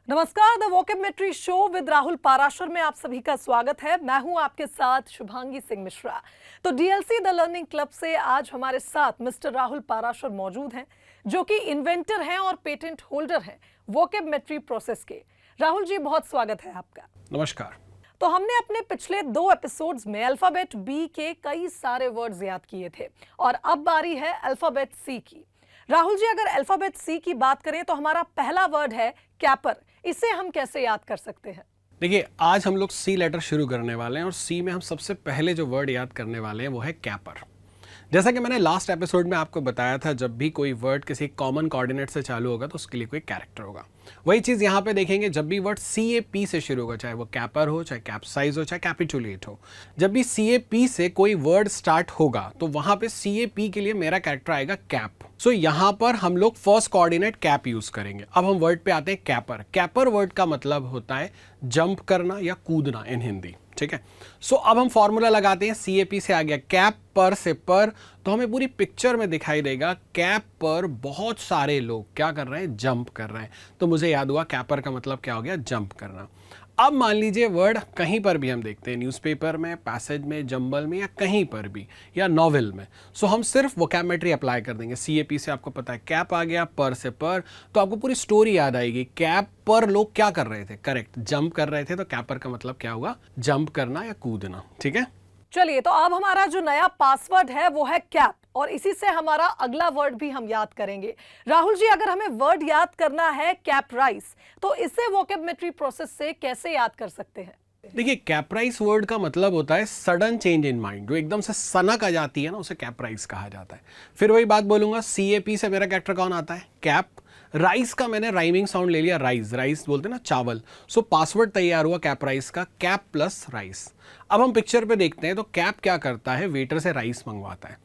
नमस्कार, the Vocabmetry show with Rahul Parashar में आप सभी का स्वागत है। मैं हूं आपके साथ शुभांगी सिंह मिश्रा। तो डीएलसी द लर्निंग क्लब से आज हमारे साथ मिस्टर राहुल पाराशर मौजूद हैं, जो कि इन्वेंटर हैं और पेटेंट होल्डर हैं वोकेबमेट्री प्रोसेस के। राहुल जी, बहुत स्वागत है आपका। नमस्कार। तो हमने अपने पिछले 2 एपिसोड्स में अल्फाबेट बी के कई सारे वर्ड्स याद किए थे और अब बारी है अल्फाबेट सी की। राहुल जी, अगर अल्फाबेट सी की बात करें तो हमारा पहला वर्ड है कैपर। इसे हम कैसे याद कर सकते हैं? देखिए, आज हम लोग सी लेटर शुरू करने वाले हैं और सी में हम सबसे पहले जो वर्ड याद करने वाले हैं वो है कैपर। जैसा कि मैंने लास्ट एपिसोड में आपको बताया था, जब भी कोई वर्ड किसी कॉमन कोऑर्डिनेट से चालू होगा तो उसके लिए कोई कैरेक्टर होगा। वही चीज़ यहाँ पे देखेंगे, जब भी वर्ड CAP से शुरू होगा, चाहे वो कैपर हो, चाहे कैप्साइज हो, चाहे कैपिटुलेट हो, जब भी CAP से कोई वर्ड स्टार्ट होगा तो वहाँ पे CAP के लिए मेरा कैरेक्टर आएगा कैप। सो यहाँ पर हम लोग फर्स्ट कोऑर्डिनेट कैप यूज करेंगे। अब हम वर्ड पे आते हैं कैपर। कैपर वर्ड का मतलब होता है जंप करना या कूदना इन हिंदी, ठीक है। सो अब हम फॉर्मूला लगाते हैं। CAP से आ गया कैप, पर से पर, तो हमें पूरी पिक्चर में दिखाई देगा कैप पर बहुत सारे लोग क्या कर रहे हैं, जंप कर रहे हैं। तो मुझे याद हुआ कैपर का मतलब क्या हो गया, जंप करना। अब मान लीजिए वर्ड कहीं पर भी हम देखते हैं, न्यूज़पेपर में, पैसेज में, जंबल में, या कहीं पर भी, या नॉवेल में। सो हम सिर्फ वोकैबुलरी अप्लाई कर देंगे। CAP से आपको पता है कैप आ गया, पर से पर, तो आपको पूरी स्टोरी याद आएगी। कैप पर लोग क्या कर रहे थे, करेक्ट, जंप कर रहे थे। तो कैपर का मतलब क्या होगा, जंप करना या कूदना, ठीक है। चलिए, तो अब हमारा जो नया पासवर्ड है वो है कैप और इसी से हमारा अगला वर्ड भी हम याद करेंगे। राहुल जी, अगर हमें वर्ड याद करना है कैपराइज, तो इसे वोकैबुलरी प्रोसेस से कैसे याद कर सकते हैं? देखिए, कैपराइज वर्ड का मतलब होता है सडन चेंज इन माइंड। जो एकदम से सनक आ जाती है ना, उसे कैपराइज कहा जाता है। फिर वही बात बोलूंगा, CAP से मेरा कैरेक्टर कौन आता है, कैप। राइस का मैंने राइमिंग साउंड ले लिया, राइस, राइस बोलते हैं ना, चावल। सो पासवर्ड तैयार हुआ कैपराइज का, कैप प्लस राइस। अब हम पिक्चर पे देखते हैं तो कैप क्या करता है, वेटर से राइस मंगवाता है,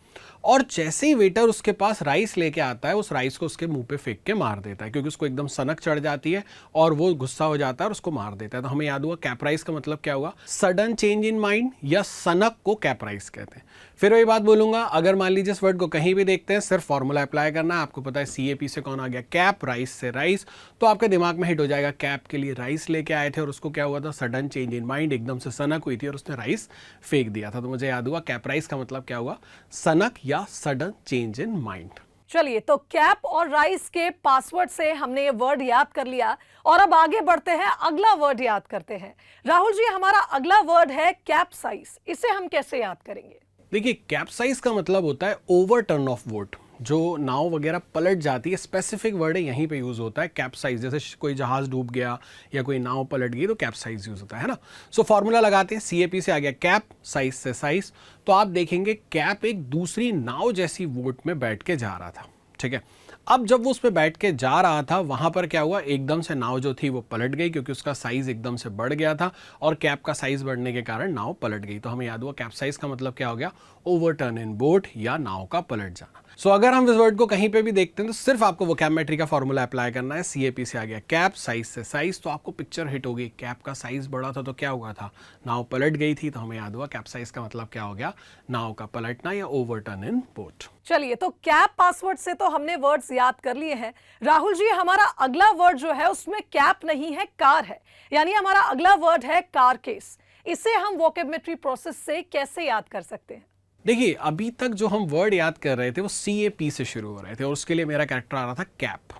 और जैसे ही वेटर उसके पास राइस लेके आता है, उस राइस को उसके मुंह पे फेंक के मार देता है, क्योंकि उसको एकदम सनक चढ़ जाती है और वो गुस्सा हो जाता है और उसको मार देता है। तो हमें याद हुआ कैपराइज का मतलब क्या हुआ, सडन चेंज इन माइंड, या सनक को कैपराइज कहते हैं। फिर वही बात बोलूंगा, अगर मान लीजिए इस वर्ड को कहीं भी देखते हैं, सिर्फ फॉर्मूला अप्लाई करना है। आपको पता है CAP से कौन आ गया, कैप, राइस से राइस, तो आपके दिमाग में हिट हो जाएगा कैप के लिए राइस लेके आए थे और उसको क्या हुआ था, सडन चेंज इन माइंड, एकदम से सनक हुई थी और उसने राइस फेंक दिया था। तो मुझे याद हुआ कैपराइज का मतलब क्या हुआ, सनक या सडन चेंज इन माइंड। चलिए, तो कैप और राइस के पासवर्ड से हमने ये वर्ड याद कर लिया और अब आगे बढ़ते हैं, अगला वर्ड याद करते हैं। राहुल जी, हमारा अगला वर्ड है कैप्साइज। इसे हम कैसे याद करेंगे? देखिए, कैप्साइज का मतलब होता है ओवर टर्न ऑफ बोट, जो नाव वगैरह पलट जाती है। स्पेसिफिक वर्ड है, यहीं पे यूज होता है कैप्साइज। जैसे कोई जहाज डूब गया या कोई नाव पलट गई तो कैप्साइज यूज होता है ना। सो फॉर्मूला लगाते हैं, CAP से आ गया कैप, साइज से साइज, तो आप देखेंगे कैप एक दूसरी नाव जैसी बोट में बैठ के जा रहा था, ठीक है। अब जब वो उस पर बैठ के जा रहा था, वहां पर क्या हुआ, एकदम से नाव जो थी वो पलट गई, क्योंकि उसका साइज एकदम से बढ़ गया था और कैप का साइज बढ़ने के कारण नाव पलट गई। तो हमें याद हुआ कैप्साइज का मतलब क्या हो गया, ओवरटर्न इन बोट, या नाव का पलट जाना। सो अगर हम इस वर्ड को कहीं पे भी देखते हैं तो सिर्फ आपको वोकैबुलरी का फॉर्मूला अप्लाई करना है। CAP से आ गया कैप, साइज से साइज, तो आपको पिक्चर हिट होगी। कैप का साइज बढ़ा था तो क्या हुआ था, नाव पलट गई थी। तो हमें याद हुआ कैप्साइज का मतलब क्या हो गया, नाव का पलटना या ओवरटर्न इन बोट। चलिए, तो कैप पासवर्ड से तो हमने वर्ड्स याद कर लिए हैं। राहुल जी, हमारा अगला वर्ड जो है उसमें कैप नहीं है, कार है। यानी हमारा अगला वर्ड है कार केस। इसे हम वोकैबुलरी प्रोसेस से कैसे याद कर सकते हैं? देखिए, अभी तक जो हम वर्ड याद कर रहे थे वो CAP से शुरू हो रहे थे और उसके लिए मेरा कैरेक्टर आ रहा था कैप।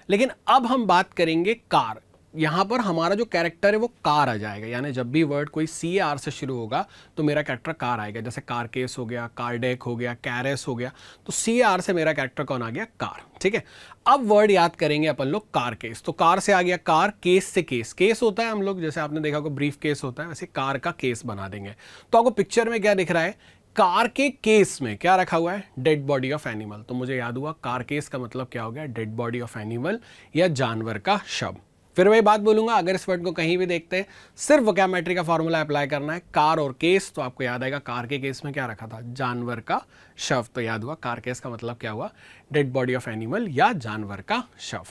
लेकिन अब हम बात करेंगे कार। यहाँ पर हमारा जो कैरेक्टर है वो कार आ जाएगा। यानी जब भी वर्ड कोई CAR से शुरू होगा तो मेरा कैरेक्टर कार आएगा। जैसे कार केस हो गया, कार डेक हो गया, कैरेस हो गया, तो CAR से मेरा कैरेक्टर कौन आ गया, कार, ठीक है। अब वर्ड याद करेंगे अपन लोग कार केस। तो कार से आ गया कार, केस से केस, केस होता है हम लोग, जैसे आपने देखा होगा ब्रीफ केस होता है, वैसे कार का केस बना देंगे। तो आपको पिक्चर में क्या दिख रहा है, कार के केस में क्या रखा हुआ है, डेड बॉडी ऑफ एनिमल। तो मुझे याद हुआ कार केस का मतलब क्या हो गया, डेड बॉडी ऑफ एनिमल या जानवर का शव। फिर वही बात बोलूंगा, अगर इस वर्ड को कहीं भी देखते हैं, सिर्फ वोकैबुलरी का फॉर्मूला अप्लाई करना है, कार और केस, तो आपको याद आएगा कार के केस में क्या रखा था, जानवर का शव। तो याद हुआ कार केस का मतलब क्या हुआ, डेड बॉडी ऑफ एनिमल या जानवर का शव।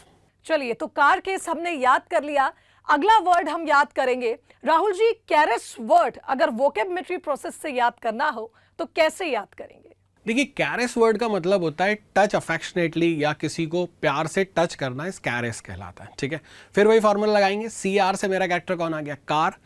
चलिए, तो कार केस हमने याद कर लिया। अगला वर्ड हम याद करेंगे। राहुल जी, कैरेस वर्ड अगर वोकैबुलरी प्रोसेस से याद करना हो तो कैसे याद करेंगे? देखिए, कैरेस वर्ड का मतलब होता है टच अफेक्शनेटली, या किसी को प्यार से टच करना, इस कैरेस कहलाता है। ठीक है, फिर वही फॉर्मूला लगाएंगे। CR से मेरा कैरेक्टर कौन आ गया? कार।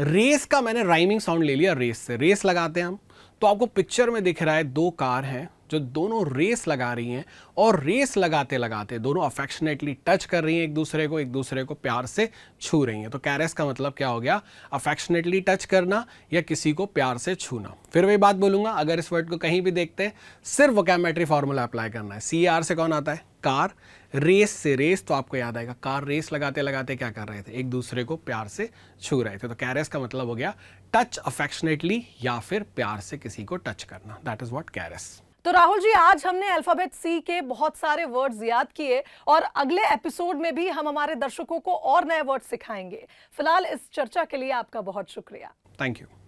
रेस का मैंने राइमिंग साउंड ले लिया, रेस से। रेस लगाते हैं हम, तो आपको पिक्चर में दिख रहा है दो कार हैं जो दोनों रेस लगा रही हैं, और रेस लगाते लगाते दोनों अफेक्शनेटली टच कर रही हैं एक दूसरे को प्यार से छू रही हैं। तो कैरेस का मतलब क्या हो गया? अफेक्शनेटली टच करना या किसी को प्यार से छूना। फिर वही बात बोलूंगा, अगर इस वर्ड को कहीं भी देखते हैं, सिर्फ वोकैब्युलरी फॉर्मूला अप्लाई करना है। CR से कौन आता है? कार। रेस से रेस, तो आपको याद आएगा कार रेस लगाते लगाते क्या कर रहे थे? एक दूसरे को प्यार से छू रहे थे। तो कैरेस का मतलब हो गया टच अफेक्शनेटली, या फिर प्यार से किसी को टच करना। That is what caress. तो राहुल जी, आज हमने अल्फाबेट C के बहुत सारे वर्ड्स याद किए और अगले एपिसोड में भी हम हमारे दर्शकों को और नए वर्ड सिखाएंगे। फिलहाल इस चर्चा के लिए आपका बहुत शुक्रिया। Thank you.